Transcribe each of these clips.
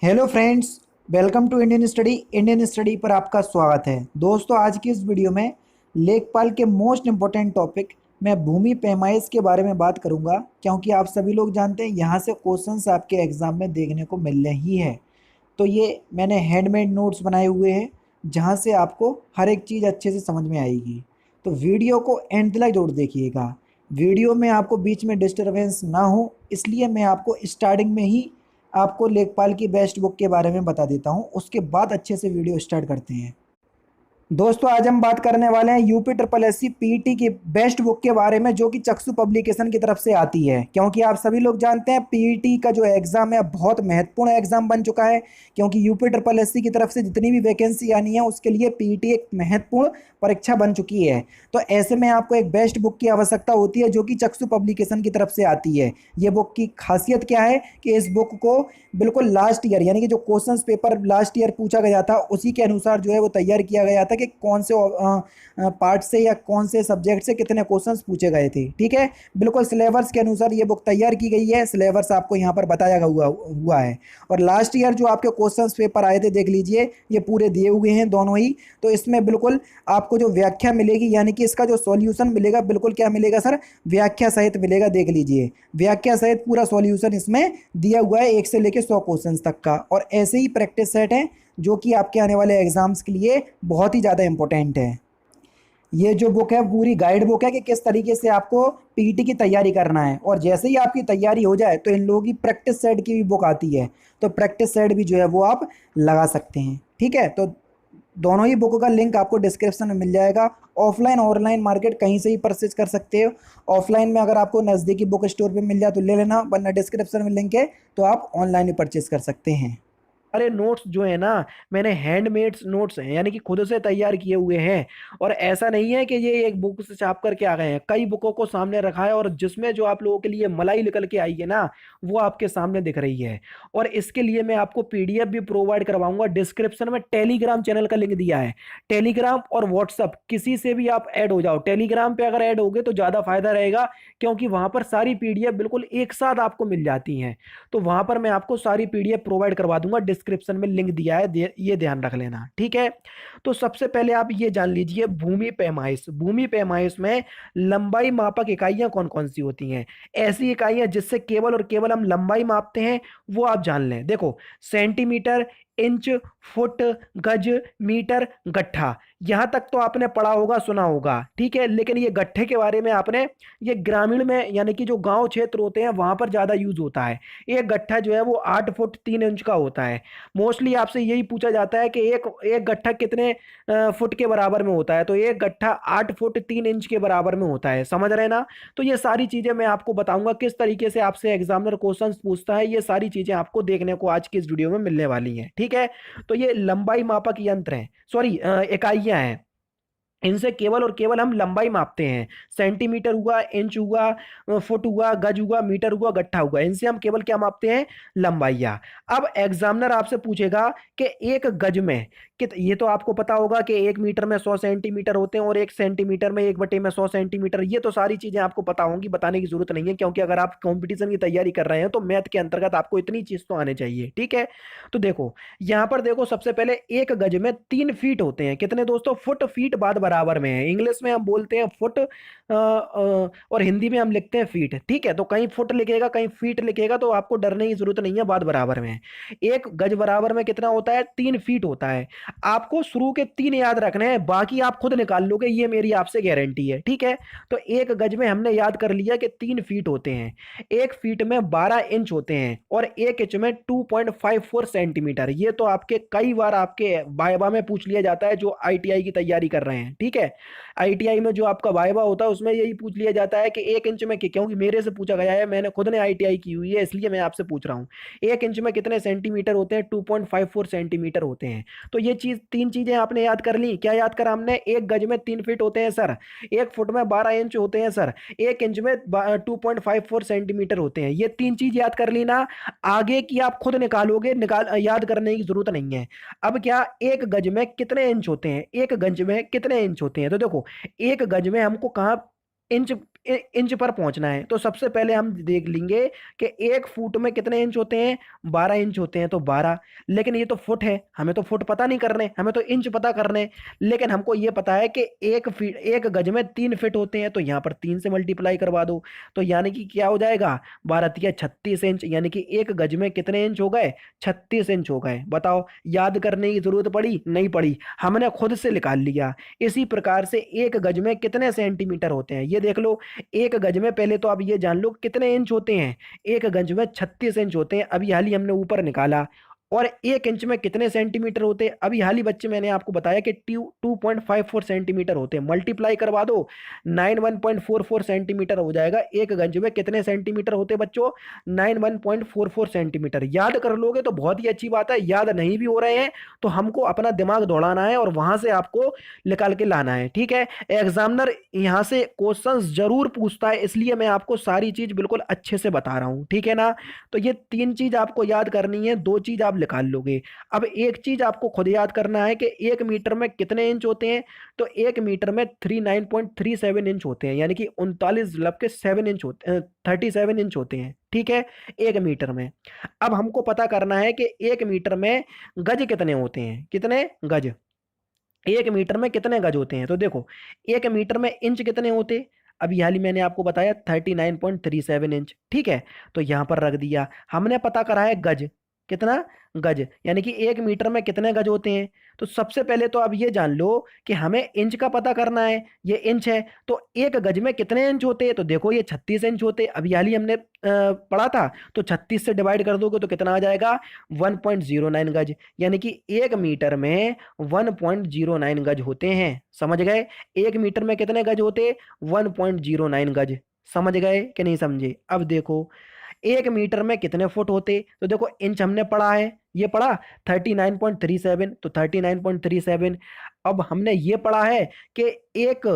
Hello friends. Welcome to Indian study पर आपका स्वागत है। दोस्तों, आज की इस वीडियो में लेखपाल के मोस्ट इम्पोर्टेंट टॉपिक मैं भूमि पैमाइश के बारे में बात करूंगा, क्योंकि आप सभी लोग जानते हैं यहाँ से क्वेश्चंस आपके एग्जाम में देखने को मिलने ही है। तो ये मैंने हैंडमेड नोट्स बनाए हुए हैं, जहाँ से आपको हर एक चीज़ अच्छे से समझ में आएगी। तो वीडियो को एंड तक जरूर देखिएगा। वीडियो में आपको बीच में डिस्टरबेंस ना हो, इसलिए मैं आपको स्टार्टिंग में ही आपको लेखपाल की बेस्ट बुक के बारे में बता देता हूँ, उसके बाद अच्छे से वीडियो स्टार्ट करते हैं। दोस्तों, आज हम बात करने वाले हैं UP triple S C PET की बेस्ट बुक के बारे में, जो कि चक्षु पब्लिकेशन की तरफ से आती है। क्योंकि आप सभी लोग जानते हैं पीईटी का जो एग्जाम है बहुत महत्वपूर्ण एग्जाम बन चुका है, क्योंकि यूपी ट्रिपल एस सी की तरफ से जितनी भी वैकेंसी आनी है उसके लिए पीईटी एक महत्वपूर्ण परीक्षा बन चुकी है। तो ऐसे में आपको एक बेस्ट बुक की आवश्यकता होती है, जो कि चक्षु पब्लिकेशन की तरफ से आती है। ये बुक की खासियत क्या है कि इस बुक को बिल्कुल लास्ट ईयर, यानी कि जो क्वेश्चंस पेपर लास्ट ईयर पूछा गया था उसी के अनुसार जो है वो तैयार किया गया था कि कौन से पार्ट से या कौन से सब्जेक्ट से कितने क्वेश्चंस पूछे गए थे। ठीक है, बिल्कुल सिलेबस के अनुसार ये बुक तैयार की गई है। सिलेबस आपको यहाँ पर बताया हुआ है। और लास्ट ईयर जो आपके क्वेश्चंस पेपर आए थे, देख लीजिए, ये पूरे दिए हुए हैं दोनों ही। तो इसमें बिल्कुल आपको जो व्याख्या मिलेगी, यानी कि इसका जो सॉल्यूशन मिलेगा, बिल्कुल क्या मिलेगा सर, व्याख्या सहित मिलेगा। देख लीजिए, व्याख्या सहित पूरा सॉल्यूशन इसमें दिया हुआ है, 1 से लेकर 100 क्वेश्चंस तक का। और ऐसे ही प्रैक्टिस सेट है जो कि आपके आने वाले एग्जाम्स के लिए बहुत ही ज़्यादा इंपॉर्टेंट है। ये जो बुक है पूरी गाइड बुक है कि किस तरीके से आपको पीईटी की तैयारी करना है। और जैसे ही आपकी तैयारी हो जाए तो इन लोगों की प्रैक्टिस सेट की भी बुक आती है, तो प्रैक्टिस सेट भी जो है वो आप लगा सकते हैं। ठीक है, तो दोनों ही बुक का लिंक आपको डिस्क्रिप्शन में मिल जाएगा। ऑफलाइन ऑनलाइन मार्केट कहीं से ही परचेज कर सकते हो। ऑफलाइन में अगर आपको नज़दीकी बुक स्टोर पे मिल जाए तो ले लेना, वरना डिस्क्रिप्शन में लिंक है तो आप ऑनलाइन ही परचेज कर सकते हैं। अरे नोट्स जो है ना, मैंने हैंडमेड नोट्स हैं, यानी कि खुद से तैयार किए हुए हैं। और ऐसा नहीं है कि ये एक बुक से छाप करके आ गए हैं, कई बुकों को सामने रखा है और जिसमें जो आप लोगों के लिए मलाई निकल के आई है ना, वो आपके सामने दिख रही है। और इसके लिए मैं आपको पीडीएफ भी प्रोवाइड करवाऊंगा। डिस्क्रिप्शन में टेलीग्राम चैनल का लिंक दिया है। टेलीग्राम और व्हाट्सअप किसी से भी आप ऐड हो जाओ। टेलीग्राम पे अगर ऐड होगे तो ज़्यादा फायदा रहेगा, क्योंकि वहां पर सारी पीडीएफ बिल्कुल एक साथ आपको मिल जाती हैं। तो वहां पर मैं आपको सारी पीडीएफ प्रोवाइड करवा दूंगा। डिस्क्रिप्शन में लिंक दिया है, ये ध्यान रख लेना, ठीक है। तो सबसे पहले आप ये जान लीजिए, भूमि पैमाइश। भूमि पैमाइश में लंबाई मापक इकाइयां कौन कौन सी होती हैं। ऐसी इकाइयां जिससे केवल और केवल हम लंबाई मापते हैं, वो आप जान लें। देखो, सेंटीमीटर, इंच, फुट, गज, मीटर, गट्ठा, यहां तक तो आपने पढ़ा होगा, सुना होगा, ठीक है। लेकिन ये गट्ठे के बारे में आपने, ये ग्रामीण में यानी कि जो गांव क्षेत्र होते हैं वहां पर ज्यादा यूज होता है। एक गट्ठा जो है वो 8 फुट 3 इंच का होता है। मोस्टली आपसे यही पूछा जाता है कि एक एक गट्ठा कितने फुट के बराबर में होता है, तो एक गट्ठा 8 फुट 3 इंच के बराबर में होता है। समझ रहे हैं ना। तो ये सारी चीजें मैं आपको बताऊंगा किस तरीके से आपसे एग्जामिनर क्वेश्चंस पूछता है। ये सारी चीजें आपको देखने को आज की इस वीडियो में मिलने वाली हैं, ठीक है। तो ये लंबाई मापक यंत्र हैं, सॉरी इकाइयां हैं। इनसे केवल और केवल हम लंबाई मापते हैं। सेंटीमीटर हुआ, इंच हुआ, फुट हुआ, गज हुआ, मीटर हुआ, गट्ठा हुआ, इनसे हम केवल क्या मापते हैं, लंबाइयां। अब एग्जामिनर आपसे पूछेगा कि एक गज में ये तो आपको पता होगा कि 1 मीटर में 100 सेंटीमीटर होते हैं और 1 सेंटीमीटर में 1/100 सेंटीमीटर। ये तो सारी चीजें आपको पता होंगी, बताने की जरूरत नहीं है, क्योंकि अगर आप कंपटीशन की तैयारी कर रहे हैं तो मैथ के अंतर्गत आपको इतनी चीज तो आने चाहिए, ठीक है। तो देखो, यहां पर देखो, सबसे पहले एक गज में 3 फीट होते हैं। कितने दोस्तों, फुट फीट बाद बराबर में है। इंग्लिश में हम बोलते हैं फुट, और हिंदी में हम लिखते हैं फीट, ठीक है। तो कहीं फुट लिखेगा कहीं फीट लिखेगा, तो आपको डरने की जरूरत नहीं है, बाद बराबर में है। एक गज बराबर में कितना होता है, 3 फीट होता है। आपको शुरू के 3 याद रखने हैं, बाकी आप खुद निकाल लोगे, ये मेरी आपसे गारंटी है, ठीक है। तो एक गज में हमने याद कर लिया कि 3 फीट होते हैं। एक फीट में 12 इंच होते हैं और एक इंच में 2.54 सेंटीमीटर। ये तो आपके कई बार आपके वाइवा में पूछ लिया जाता है, जो आईटीआई की तैयारी कर रहे हैं, ठीक है। आईटीआई में जो आपका वाइवा होता है उसमें यही पूछ लिया जाता है कि 1 इंच में, क्योंकि मेरे से पूछा गया है, मैंने खुद ने आईटीआई की हुई है, इसलिए मैं आपसे पूछ रहा हूँ, 1 इंच में कितने सेंटीमीटर होते हैं, 2.54 सेंटीमीटर होते हैं। तो ये चीज, 3 चीजें आपने याद कर ली। क्या याद करा हमने, एक गज में 3 फीट होते हैं सर, एक फुट में 12 इंच होते हैं सर, एक इंच में 2.54 सेंटीमीटर होते हैं। ये 3 चीज याद कर ली ना। आगे की आप खुद निकालोगे, याद करने की जरूरत नहीं है। अब क्या, एक गज में कितने इंच होते हैं, एक गज में कितने इंच होते हैं। तो देखो, एक गज में हमको कहाँ इंच, इंच पर पहुंचना है। तो सबसे पहले हम देख लेंगे कि 1 फुट में कितने इंच होते हैं, 12 इंच होते हैं, तो 12। लेकिन ये तो फुट है, हमें तो फुट पता नहीं करने, हमें तो इंच पता करने। लेकिन हमको ये पता है कि 1 फीट 1 गज में 3 फीट होते हैं, तो यहाँ पर 3 से मल्टीप्लाई करवा दो। तो यानी कि क्या हो जाएगा, 12 × 36 इंच, यानी कि 1 गज में कितने इंच हो गए, 36 इंच हो गए। बताओ, याद करने की जरूरत पड़ी, नहीं पड़ी, हमने खुद से निकाल लिया। इसी प्रकार से 1 गज में कितने सेंटीमीटर होते हैं ये देख लो। 1 गज में पहले तो आप ये जान लो कितने इंच होते हैं, 1 गज में 36 इंच होते हैं, अभी हाल ही हमने ऊपर निकाला। और 1 इंच में कितने सेंटीमीटर होते हैं, अभी हाल ही बच्चे मैंने आपको बताया कि 2.54 सेंटीमीटर होते हैं। मल्टीप्लाई करवा दो, 91.44 सेंटीमीटर हो जाएगा। 1 गज में कितने सेंटीमीटर होते हैं बच्चों, 91.44 सेंटीमीटर। याद कर लोगे तो बहुत ही अच्छी बात है, याद नहीं भी हो रहे हैं तो हमको अपना दिमाग दौड़ाना है और वहां से आपको निकाल के लाना है, ठीक है। एग्जामिनर यहाँ से क्वेश्चंस जरूर पूछता है, इसलिए मैं आपको सारी चीज बिल्कुल अच्छे से बता रहा हूँ, ठीक है ना। तो ये 3 चीज आपको याद करनी है, 2 चीज आप निकाल लोगे। अब एक चीज आपको खुद याद करना है कि 1 मीटर में कितने इंच होते हैं। तो 1 मीटर में 39.37 इंच होते हैं, यानी कि 39.7 इंच होते हैं, 37 इंच होते हैं, ठीक है, 1 मीटर में। अब हमको पता करना है कि 1 मीटर में गज कितने होते हैं, कितने गज, 1 मीटर में कितने गज होते हैं। तो देखो, 1 मीटर में इंच कितने होते, अभी हाल ही मैंने आपको बताया 39.37 इंच, ठीक है। तो यहां पर रख दिया, हमने पता करा है गज, कितना गज, यानी कि 1 मीटर में कितने गज होते हैं। तो सबसे पहले तो आप ये जान लो कि हमें इंच का पता करना है, ये इंच है। तो 1 गज में कितने इंच होते हैं, तो देखो ये 36 इंच होते हैं, अभी हाल ही हमने पढ़ा था। तो 36 से डिवाइड कर दोगे तो कितना आ जाएगा, 1.09 गज, यानी कि 1 मीटर में 1.09 गज होते हैं। समझ गए, 1 मीटर में कितने गज होते, 1.09 गज। समझ गए कि नहीं समझे। अब देखो, 1 मीटर में कितने फुट होते, तो देखो इंच हमने पढ़ा है, ये पढ़ा 39.37, तो 39.37। अब हमने ये पढ़ा है कि एक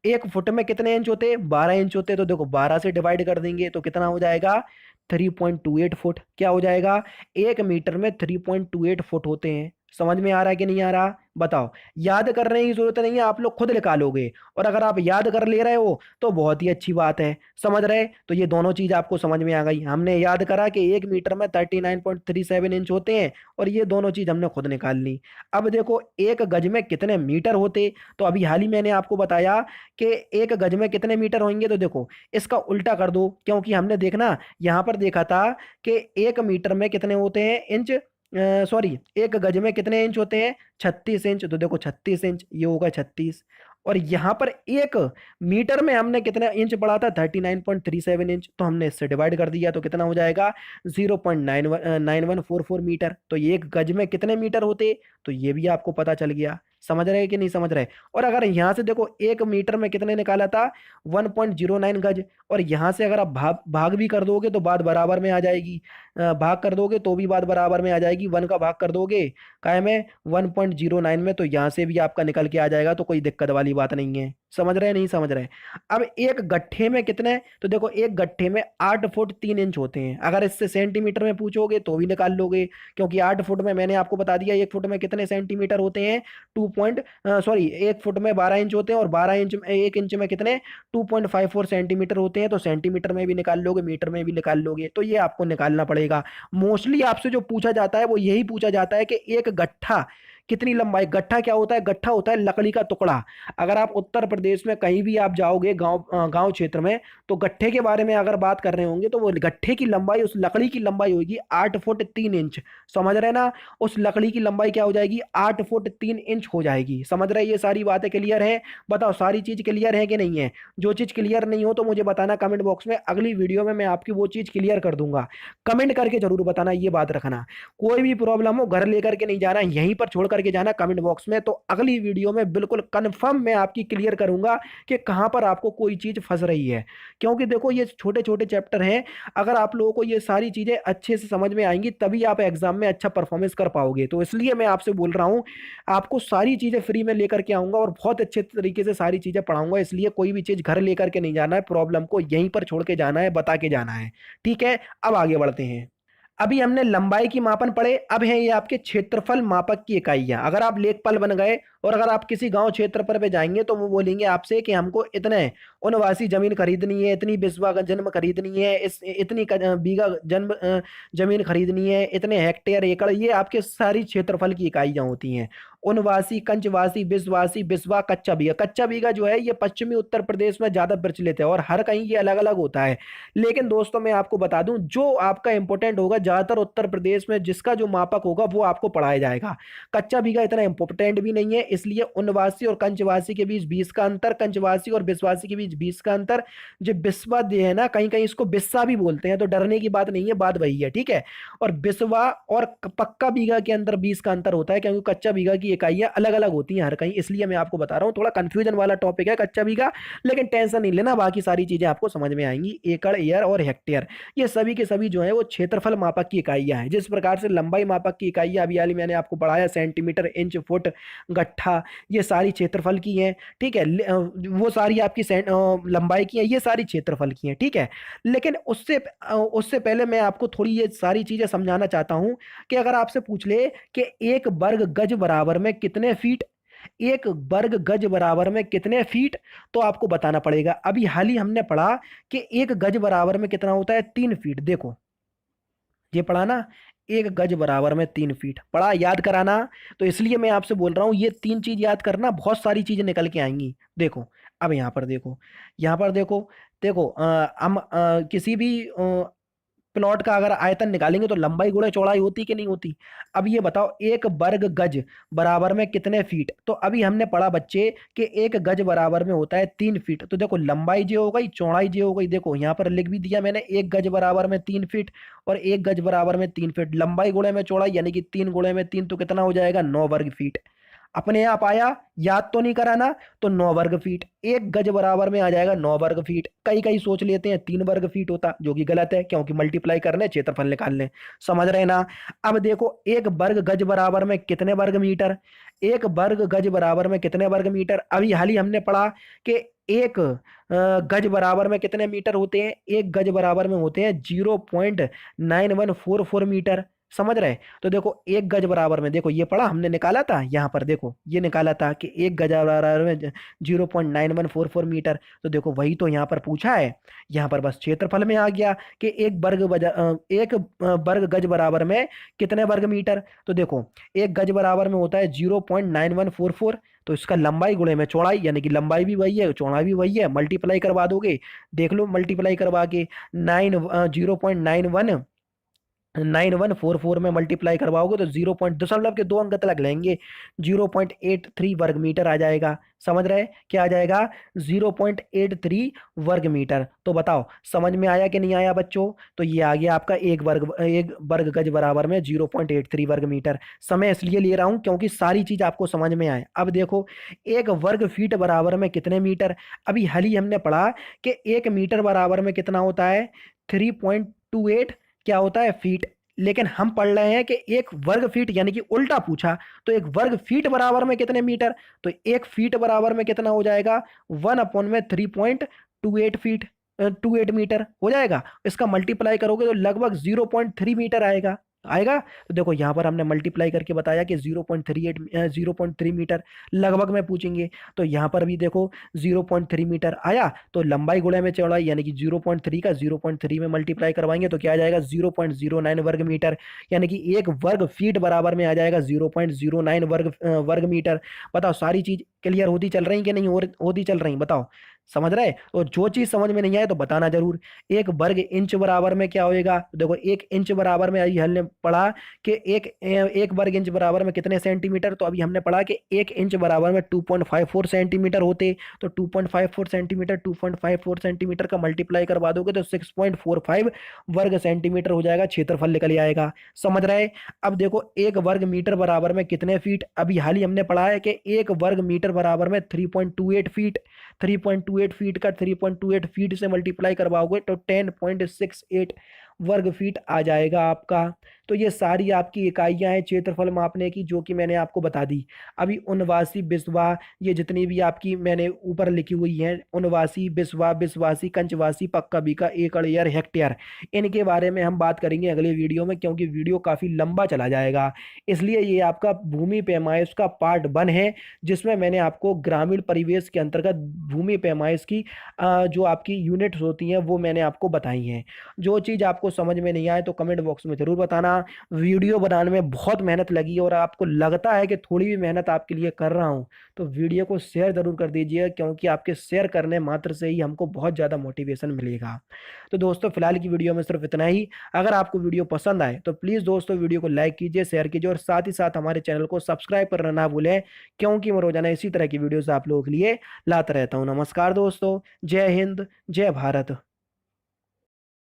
1 फुट में कितने इंच होते, 12 इंच होते, तो देखो 12 से डिवाइड कर देंगे तो कितना हो जाएगा, 3.28 फुट। क्या हो जाएगा, 1 मीटर में 3.28 फुट होते हैं। समझ में आ रहा है कि नहीं आ रहा, बताओ। याद करने की जरूरत नहीं है, आप लोग खुद निकालोगे। और अगर आप याद कर ले रहे हो तो बहुत ही अच्छी बात है, समझ रहे। तो ये दोनों चीज आपको समझ में आ गई, हमने याद करा कि 1 मीटर में 39.37 इंच होते हैं, और ये दोनों चीज हमने खुद निकाल ली। अब देखो 1 गज में कितने मीटर होते, तो अभी हाल ही मैंने आपको बताया कि 1 गज में कितने मीटर होंगे। तो देखो इसका उल्टा कर दो, क्योंकि हमने देखना यहाँ पर देखा था कि 1 मीटर में कितने होते हैं इंच, सॉरी 1 गज में कितने इंच होते हैं, 36 इंच। तो देखो 36 इंच, ये होगा 36। और यहाँ पर 1 मीटर में हमने कितना इंच पढ़ा था, 39.37 इंच, तो हमने इससे डिवाइड कर दिया तो कितना हो जाएगा, 0.9144 मीटर। तो ये 1 गज में कितने मीटर होते, तो ये भी आपको पता चल गया। समझ रहे कि नहीं समझ रहे। और अगर यहाँ से देखो 1 मीटर में कितने निकाला था, 1.09 गज, और यहाँ से अगर आप भाग भाग भी कर दोगे तो बात बराबर में आ जाएगी। भाग कर दोगे तो भी बात बराबर में आ जाएगी, 1 का भाग कर दोगे काय में, 1.09 में, तो यहाँ से भी आपका निकल के आ जाएगा, तो कोई दिक्कत वाली बात नहीं है। समझ रहे नहीं समझ रहे। अब 1 गट्ठे में कितने, तो देखो 1 गट्ठे में 8 फुट 3 इंच होते हैं। अगर इससे सेंटीमीटर में पूछोगे तो भी निकाल लोगे, क्योंकि 8 फुट में मैंने आपको बता दिया, 1 फुट में कितने सेंटीमीटर होते हैं, 1 फुट में 12 इंच होते हैं, और 12 इंच में 1 इंच में कितने, 2.54 सेंटीमीटर होते हैं। तो सेंटीमीटर में भी निकाल लोगे, मीटर में भी निकाल लोगे, तो ये आपको निकालना पड़ेगा। मोस्टली आपसे जो पूछा जाता है वो यही पूछा जाता है कि 1 गट्ठा कितनी लंबाई। गट्ठा क्या होता है, गट्ठा होता है लकड़ी का टुकड़ा। अगर आप उत्तर प्रदेश में कहीं भी आप जाओगे गांव क्षेत्र में, तो गट्ठे के बारे में अगर बात कर रहे होंगे तो वो गट्ठे की लंबाई, उस लकड़ी की लंबाई होगी 8 फुट 3 इंच। समझ रहे ना, उस लकड़ी की लंबाई क्या हो जाएगी, 8 फुट 3 इंच हो जाएगी। समझ रहे, ये सारी बातें क्लियर है। बताओ सारी चीज क्लियर है कि नहीं है। जो चीज क्लियर नहीं हो तो मुझे बताना कमेंट बॉक्स में, अगली वीडियो में मैं आपकी वो चीज क्लियर कर दूंगा। कमेंट करके जरूर बताना, ये बात रखना। कोई भी प्रॉब्लम हो घर लेकर के नहीं जाना, यहीं पर छोड़ करके जाना कमेंट बॉक्स में, तो अगली वीडियो में बिल्कुल कंफर्म मैं आपकी क्लियर करूंगा कि कहां पर आपको कोई चीज फंस रही है। क्योंकि देखो ये छोटे छोटे चैप्टर हैं, अगर आप लोगों को ये सारी चीजें अच्छे से समझ में आएंगी तभी आप एग्जाम में अच्छा परफॉर्मेंस कर पाओगे। तो इसलिए मैं आपसे बोल रहा हूं, आपको सारी चीजें फ्री में लेकर के आऊंगा और बहुत अच्छे तरीके से सारी चीजें पढ़ाऊंगा। इसलिए कोई भी चीज घर लेकर के नहीं जाना है, प्रॉब्लम को यहीं पर छोड़ के जाना है, बता के जाना है, ठीक है। अब आगे बढ़ते हैं। अभी हमने लंबाई की मापन पढ़े, अब है ये आपके क्षेत्रफल मापक की इकाइयां। अगर आप लेखपाल बन गए और अगर आप किसी गांव क्षेत्र पर पे जाएंगे तो वो बोलेंगे आपसे कि हमको इतने उनवासी जमीन खरीदनी है, इतनी बिस्वा का जन्म खरीदनी है, इस इतनी बीघा जन्म जमीन खरीदनी है, इतने हेक्टेयर एकड़, ये आपके सारी क्षेत्रफल की इकाइयां होती हैं। उनवासी, कंचवासी, बिस्वासी, बिस्वा, कच्चा बीघा। कच्चा बीघा जो है ये पश्चिमी उत्तर प्रदेश में ज्यादा प्रचलित है और हर कहीं ये अलग अलग होता है। लेकिन दोस्तों मैं आपको बता दूं, जो आपका इंपॉर्टेंट होगा ज्यादातर उत्तर प्रदेश में जिसका जो मापक होगा वो आपको पढ़ाया जाएगा। कच्चा बीघा इतना इंपॉर्टेंट भी नहीं है, इसलिए उनवासी और कंचवासी के बीच 20 का अंतर, कंचवासी और बिस्वासी के बीच 20 का अंतर। जो बिस्वा है ना, कहीं कहीं इसको बिस्सा भी बोलते हैं, तो डरने की बात नहीं है, बात वही है, ठीक है। और बिस्वा और पक्का बीघा के अंदर 20 का अंतर होता है, क्योंकि कच्चा बीघा की इकाइयां अलग अलग होती हैं हर कहीं, इसलिए मैं आपको बता रहा हूं। थोड़ा कंफ्यूजन वाला टॉपिक है कच्चा बीघा, लेकिन टेंशन नहीं लेना, बाकी सारी चीजें आपको समझ में आएंगी। एकड़, एयर और हेक्टेयर, ये सभी के सभी जो है वो क्षेत्रफल मापक की इकाइयां हैं। जिस प्रकार से लंबाई मापक की इकाइयां अभी हाल ही मैंने आपको पढ़ाया, सेंटीमीटर, इंच, फुट, गट्ठा, ये सारी क्षेत्रफल की हैं, ठीक है। वो सारी आपकी लंबाई की है, ये सारी क्षेत्रफल की हैं, ठीक है। लेकिन उससे उससे पहले मैं आपको थोड़ी ये सारी चीजें समझाना चाहता हूं कि अगर आपसे पूछ ले कि एक वर्ग गज बराबर में कितने फीट, एक वर्ग गज बराबर में कितने फीट, तो आपको बताना पड़ेगा। अभी हाल ही हमने पढ़ा कि एक गज बराबर में कितना होता है, 3 फीट। देखो ये पढ़ा ना, एक गज बराबर में 3 फीट पढ़ा, याद कराना। तो इसलिए मैं आपसे बोल रहा हूं ये 3 चीज याद करना, बहुत सारी चीजें निकल के आएंगी। देखो अब यहाँ पर देखो, यहाँ पर देखो, देखो हम किसी भी प्लॉट का अगर आयतन निकालेंगे तो लंबाई गुणे चौड़ाई होती कि नहीं होती। अब ये बताओ एक वर्ग गज बराबर में कितने फीट, तो अभी हमने पढ़ा बच्चे कि एक गज बराबर में होता है 3 फीट। तो देखो लंबाई जो हो गई, चौड़ाई जो हो गई, देखो यहाँ पर लिख भी दिया मैंने, एक गज बराबर में 3 फीट और एक गज बराबर में 3 फीट। लंबाई गुणे में चौड़ाई यानी कि 3 गुणे में 3, तो कितना हो जाएगा, 9 वर्ग फीट। अपने आप आया, याद तो नहीं कराना। तो 9 वर्ग फीट, एक गज बराबर में आ जाएगा 9 वर्ग फीट। कई कई सोच लेते हैं 3 वर्ग फीट होता, जो कि गलत है, क्योंकि मल्टीप्लाई करने क्षेत्रफल निकालने, समझ रहे ना। अब देखो एक वर्ग गज बराबर में कितने वर्ग मीटर, एक वर्ग गज बराबर में कितने वर्ग मीटर। अभी हाल ही हमने पढ़ा कि एक गज बराबर में कितने मीटर होते हैं, एक गज बराबर में होते हैं 0.9144 मीटर, समझ रहे। तो देखो एक गज बराबर में, देखो ये पढ़ा हमने, निकाला था यहाँ पर, देखो ये निकाला था कि एक गज बराबर में 0.9144 मीटर। तो देखो वही तो यहाँ पर पूछा है, यहाँ पर बस क्षेत्रफल में आ गया कि एक वर्ग गज बराबर में कितने वर्ग मीटर। तो देखो एक गज बराबर में होता है 0.9144, तो इसका लंबाई गुणे में चौड़ाई, यानी कि लंबाई भी वही है चौड़ाई भी वही है, मल्टीप्लाई करवा दोगे, देख लो मल्टीप्लाई करवा के, 0.9144 में मल्टीप्लाई करवाओगे तो 0. दशमलव के 2 अंक तक लेंगे, 0.83 वर्ग मीटर आ जाएगा। समझ रहे क्या आ जाएगा, 0.83 वर्ग मीटर। तो बताओ समझ में आया कि नहीं आया बच्चों। तो ये आ गया आपका एक वर्ग गज बराबर में 0.83 वर्ग मीटर। समय इसलिए ले रहा हूं क्योंकि सारी चीज आपको समझ में आए। अब देखो एक वर्ग फीट बराबर में कितने मीटर। अभी हाल ही हमने पढ़ा कि 1 मीटर बराबर में कितना होता है, 3.28 क्या होता है, फीट। लेकिन हम पढ़ रहे हैं कि एक वर्ग फीट, यानी कि उल्टा पूछा, तो एक वर्ग फीट बराबर में कितने मीटर, तो एक फीट बराबर में कितना हो जाएगा, 1/3.28 फीट, 28 मीटर हो जाएगा। इसका मल्टीप्लाई करोगे तो लगभग 0.3 मीटर आएगा आएगा। तो देखो यहाँ पर हमने मल्टीप्लाई करके बताया कि 0.3 मीटर लगभग में पूछेंगे, तो यहाँ पर भी देखो 0.3 मीटर आया। तो लंबाई गुणे में चौड़ाई, यानी कि 0.3 का 0.3 में मल्टीप्लाई करवाएंगे तो क्या आ जाएगा, 0.09 वर्ग मीटर, यानी कि एक वर्ग फीट बराबर में आ जाएगा 0.09 वर्ग मीटर। बताओ सारी चीज क्लियर होती चल रही कि नहीं होती चल रही, बताओ समझ रहे। और जो चीज समझ में नहीं आए तो बताना जरूर। एक वर्ग इंच बराबर में क्या होएगा, तो देखो एक इंच बराबर में अभी हमने पढ़ा कि एक वर्ग इंच बराबर में कितने सेंटीमीटर। तो अभी हमने पढ़ा कि एक इंच बराबर में 2.54 सेंटीमीटर होते। तो 2.54 सेंटीमीटर 2.54 सेंटीमीटर का मल्टीप्लाई करवा दोगे तो 6.45 वर्ग सेंटीमीटर हो जाएगा, क्षेत्रफल निकल आएगा, समझ रहे। अब देखो एक वर्ग मीटर बराबर में कितने फीट। अभी हाल ही हमने पढ़ा है कि एक वर्ग मीटर बराबर में 3.28 फीट। 3.28 फीट का 3.28 फीट से मल्टीप्लाई करवाओगे तो 10.68 वर्ग फीट आ जाएगा आपका। तो ये सारी आपकी इकाइयाँ हैं क्षेत्रफल मापने की, जो कि मैंने आपको बता दी। अभी उनवासी, बिसवा, ये जितनी भी आपकी मैंने ऊपर लिखी हुई हैं, उनवासी, बिसवा, बिसवासी, कंचवासी, पक्का बीघा, एकड़, यार, हेक्टेयर, इनके बारे में हम बात करेंगे अगले वीडियो में, क्योंकि वीडियो काफ़ी लंबा चला जाएगा। इसलिए ये आपका भूमि पैमाइश का पार्ट 1 है, जिसमें मैंने आपको ग्रामीण परिवेश के अंतर्गत भूमि पैमाइश की जो आपकी यूनिट्स होती हैं वो मैंने आपको बताई हैं। जो चीज़ आपको समझ में नहीं आए तो कमेंट बॉक्स में ज़रूर बताना। वीडियो बनाने में बहुत मेहनत लगी और आपको लगता है कि थोड़ी भी मेहनत आपके लिए कर रहा हूँ, तो वीडियो को शेयर ज़रूर कर दीजिए, क्योंकि आपके शेयर करने मात्र से ही हमको बहुत ज़्यादा मोटिवेशन मिलेगा। तो दोस्तों फिलहाल की वीडियो में सिर्फ इतना ही। अगर आपको वीडियो पसंद आए तो प्लीज़ दोस्तों वीडियो को लाइक कीजिए, शेयर कीजिए और साथ ही साथ हमारे चैनल को सब्सक्राइब करना ना भूलें, क्योंकि मैं रोजाना इसी तरह की वीडियोस आप लोगों के लिए लाता रहता हूँ। नमस्कार दोस्तों, जय हिंद, जय भारत।